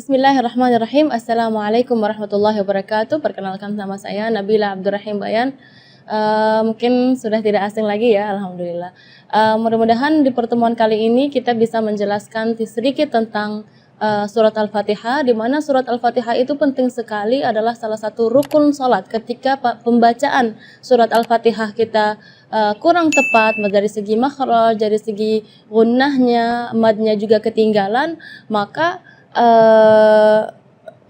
Bismillahirrahmanirrahim. Assalamualaikum warahmatullahi wabarakatuh. Perkenalkan, nama saya Nabila Abdurrahim Bayan. Mungkin sudah tidak asing lagi ya, alhamdulillah. Mudah-mudahan di pertemuan kali ini kita bisa menjelaskan sedikit tentang surat Al-Fatihah, di mana surat Al-Fatihah itu penting sekali, adalah salah satu rukun sholat. Ketika pembacaan surat Al-Fatihah kita kurang tepat dari segi makhraj, dari segi gunnahnya, madnya juga ketinggalan, maka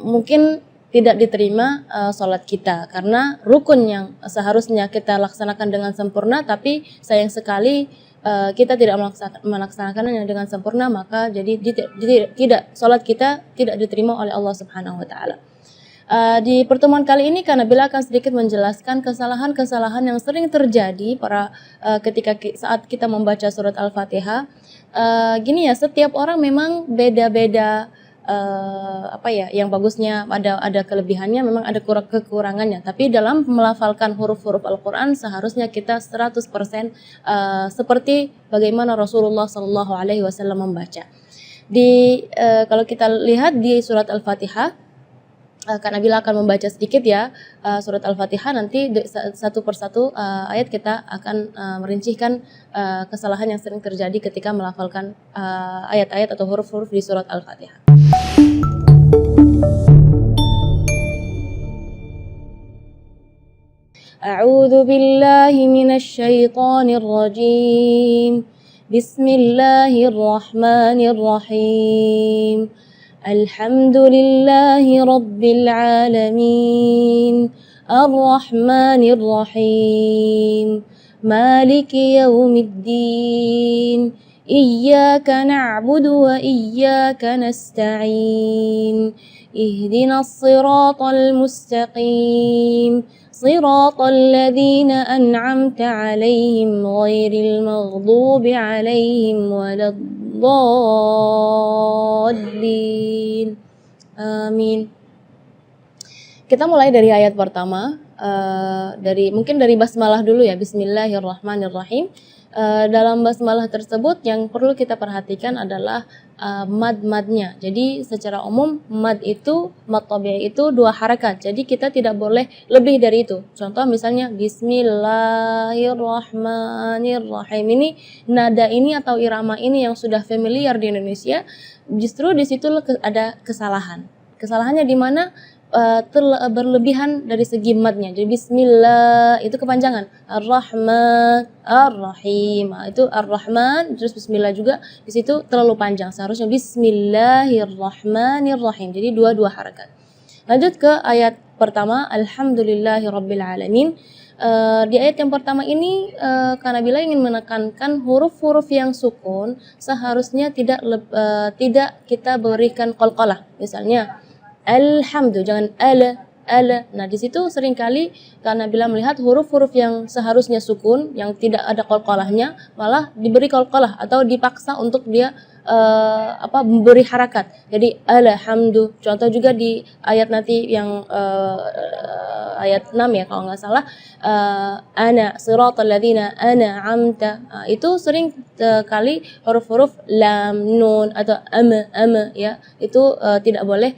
mungkin tidak diterima sholat kita, karena rukun yang seharusnya kita laksanakan dengan sempurna, tapi sayang sekali kita tidak melaksanakannya dengan sempurna, maka jadi tidak sholat kita tidak diterima oleh Allah Subhanahu wa taala. Di pertemuan kali ini Nabila akan sedikit menjelaskan kesalahan-kesalahan yang sering terjadi saat kita membaca surat Al-Fatihah. Gini ya, setiap orang memang beda-beda. Yang bagusnya ada kelebihannya, memang ada kekurangannya, tapi dalam melafalkan huruf-huruf Al-Quran seharusnya kita 100% seperti bagaimana Rasulullah SAW membaca. Kalau kita lihat di surat Al-Fatihah, Kak Nabila akan membaca sedikit ya surat Al-Fatihah, nanti satu persatu ayat kita akan merincikan kesalahan yang sering terjadi ketika melafalkan ayat-ayat atau huruf-huruf di surat Al-Fatihah. A'udzu billahi minasy syaithanir rajim. Bismillahirrahmanirrahim. Alhamdulillahi rabbil alamin. Ar-Rahmanir Rahim. Maliki yaumiddin. Iyyaka na'budu wa iyyaka nasta'in. Ihdinas siratal mustaqim. Siratal ladzina an'amta 'alaihim ghairil maghdubi 'alaihim waladdallin. Amin. Kita mulai dari ayat pertama, mungkin dari basmalah dulu ya. Bismillahirrahmanirrahim. Dalam basmalah tersebut yang perlu kita perhatikan adalah mad-madnya. Jadi secara umum mad tabi'i itu 2 harakat. Jadi kita tidak boleh lebih dari itu. Contoh misalnya Bismillahirrahmanirrahim. Ini nada ini atau irama ini yang sudah familiar di Indonesia, justru di situ ada kesalahan. Kesalahannya di mana? Berlebihan dari segi madnya. Jadi bismillah itu kepanjangan. Ar-Rahman, Ar-Rahim. Itu Ar-Rahman terus bismillah juga di situ terlalu panjang. Seharusnya Bismillahirrahmanirrahim. Jadi dua harakat. Lanjut ke ayat pertama, Alhamdulillahirabbil alamin. Di ayat yang pertama ini Kak Nabila ingin menekankan huruf-huruf yang sukun seharusnya tidak kita berikan qalqalah. Misalnya alhamdu, jangan ala. Nah, di situ seringkali karena bila melihat huruf-huruf yang seharusnya sukun, yang tidak ada qalqalahnya, malah diberi qalqalah atau dipaksa untuk dia memberi harakat. Jadi alhamdu. Contoh juga di ayat nanti yang ayat 6 ya kalau nggak salah, ana siratal ladzina an'amta. Itu sering kali huruf-huruf lam, nun atau ama ya, itu tidak boleh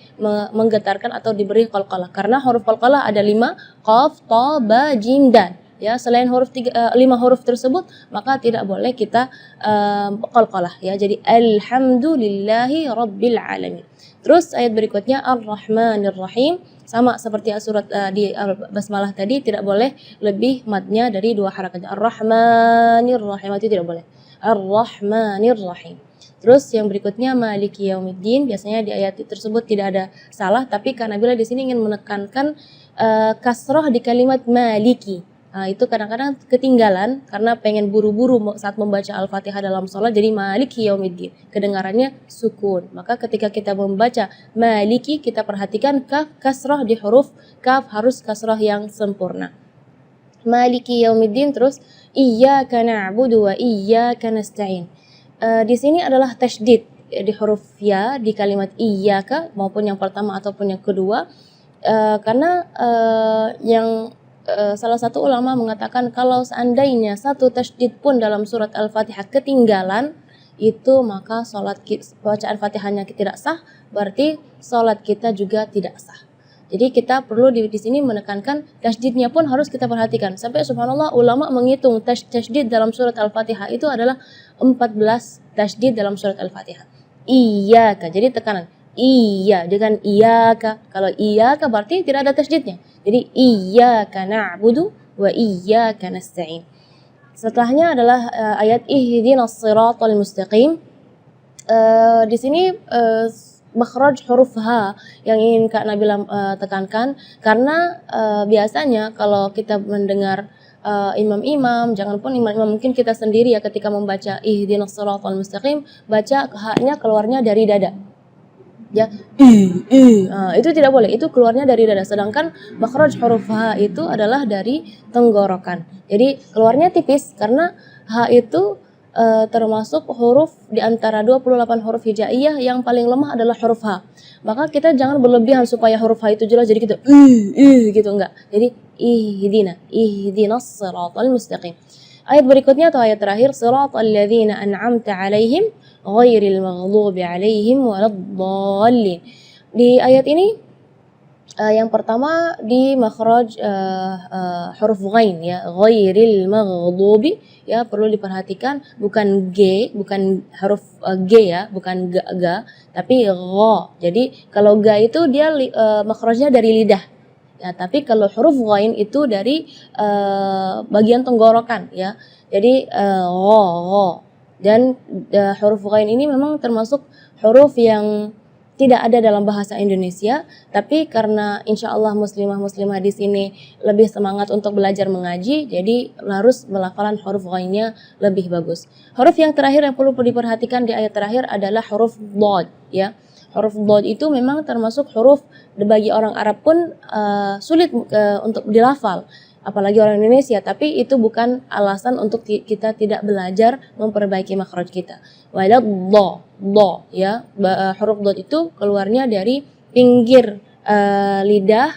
menggetarkan atau diberi qalqalah, karena huruf qalqalah ada 5, qaf, ta, ba, jim, dal. Ya, selain 5 huruf tersebut maka tidak boleh kita qalqalah ya. Jadi alhamdulillahi rabbil alamin. Terus ayat berikutnya Ar-Rahmanir Rahim, sama seperti surat di basmalah tadi, tidak boleh lebih madnya dari 2 harakat. Ar-Rahmanir Rahim itu tidak boleh. Ar-Rahmanir Rahim. Terus yang berikutnya Maliki Yaumiddin, biasanya di ayat tersebut tidak ada salah, tapi Kak Nabila di sini ingin menekankan kasrah di kalimat Maliki. Itu kadang-kadang ketinggalan karena pengen buru-buru saat membaca Al-Fatihah dalam sholat, jadi Maliki Yaumiddin kedengarannya sukun. Maka ketika kita membaca Maliki, kita perhatikan kaf kasrah di huruf kaf, harus kasrah yang sempurna. Maliki Yaumiddin. Terus Iyyaka na'budu wa iyyaka nasta'in. Di sini adalah tasydid di huruf ya di kalimat iyyaka, maupun yang pertama ataupun yang kedua, karena salah satu ulama mengatakan kalau seandainya satu tasydid pun dalam surat Al-Fatihah ketinggalan, itu maka bacaan Fatihahnya tidak sah, berarti salat kita juga tidak sah. Jadi kita perlu di sini menekankan tasydidnya pun harus kita perhatikan. Sampai subhanallah ulama menghitung tasydid dalam surat Al-Fatihah itu adalah 14 tasydid dalam surat Al-Fatihah. Iyyaka, jadi tekanan. Iya, dengan iyyaka. Kalau iyyaka berarti tidak ada tasydidnya. Jadi iyyaka na'budu wa iyyaka nasta'in. Setelahnya adalah ayat ihdinas siratal mustaqim. Di sini makhraj huruf H yang ingin Kak Nabila tekankan, karena biasanya kalau kita mendengar imam-imam, jangan pun imam-imam, mungkin kita sendiri ya ketika membaca ihdinas siratal mustaqim, baca H-nya keluarnya dari dada. Ya, itu tidak boleh, itu keluarnya dari dada. Sedangkan makhraj huruf H itu adalah dari tenggorokan. Jadi keluarnya tipis karena H itu termasuk huruf di antara 28 huruf hijaiyah yang paling lemah adalah huruf H. Maka kita jangan berlebihan supaya huruf H itu jelas jadi kita gitu, enggak. Jadi ihdinas siratal mustaqim. Ayat berikutnya atau ayat terakhir, siratal ladzina an'amta 'alaihim ghairil maghdubi 'alaihim waladdallin. Di ayat ini yang pertama di makhraj huruf ghain ya, ghairil maghdubi ya, perlu diperhatikan bukan G, bukan huruf G ya, bukan ga, tapi gha. Jadi kalau ga itu dia makhrajnya dari lidah. Ya, tapi kalau huruf ghain itu dari bagian tenggorokan ya. Jadi gha. Dan huruf ghain ini memang termasuk huruf yang tidak ada dalam bahasa Indonesia, tapi karena insya Allah muslimah di sini lebih semangat untuk belajar mengaji, jadi harus melafalan huruf ghainnya lebih bagus. Huruf yang terakhir yang perlu diperhatikan di ayat terakhir adalah huruf dhad ya. Huruf dhad itu memang termasuk huruf bagi orang Arab pun sulit untuk dilafal, apalagi orang Indonesia, tapi itu bukan alasan untuk kita tidak belajar memperbaiki makhraj kita. Do ya, huruf dhad itu keluarnya dari pinggir lidah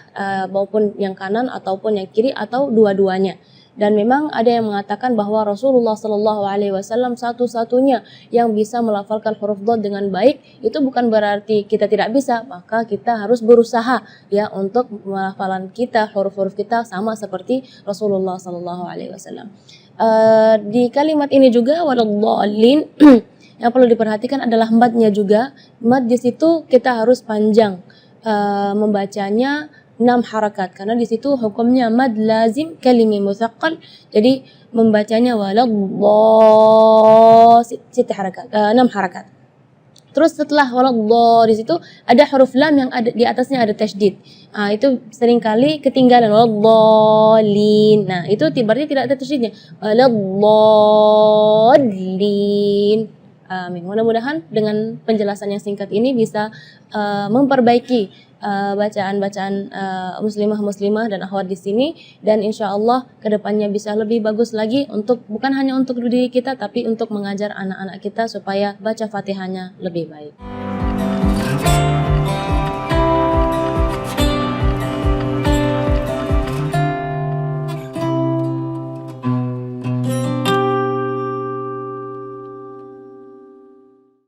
maupun yang kanan ataupun yang kiri atau dua-duanya. Dan memang ada yang mengatakan bahwa Rasulullah Shallallahu Alaihi Wasallam satu-satunya yang bisa melafalkan huruf dhad dengan baik. Itu bukan berarti kita tidak bisa, maka kita harus berusaha ya untuk melafalan kita, huruf-huruf kita sama seperti Rasulullah Shallallahu Alaihi Wasallam. Di kalimat ini juga waladdallin yang perlu diperhatikan adalah madnya juga. Mad di situ kita harus panjang membacanya 6 harakat, karena di situ hukumnya mad lazim kalimi mutsaqqal. Jadi membacanya waladdallin 6 harakat. Terus setelah waladdallin di situ ada huruf lam yang ada di atasnya ada tasydid. Itu seringkali ketinggalan waladdallin. Nah, itu berarti tidak ada tasydidnya. Waladdallin. Amin. Mudah-mudahan dengan penjelasan yang singkat ini bisa memperbaiki bacaan-bacaan muslimah dan akhwat di sini, dan insya Allah kedepannya bisa lebih bagus lagi untuk bukan hanya untuk diri kita tapi untuk mengajar anak-anak kita supaya baca Fatihahnya lebih baik.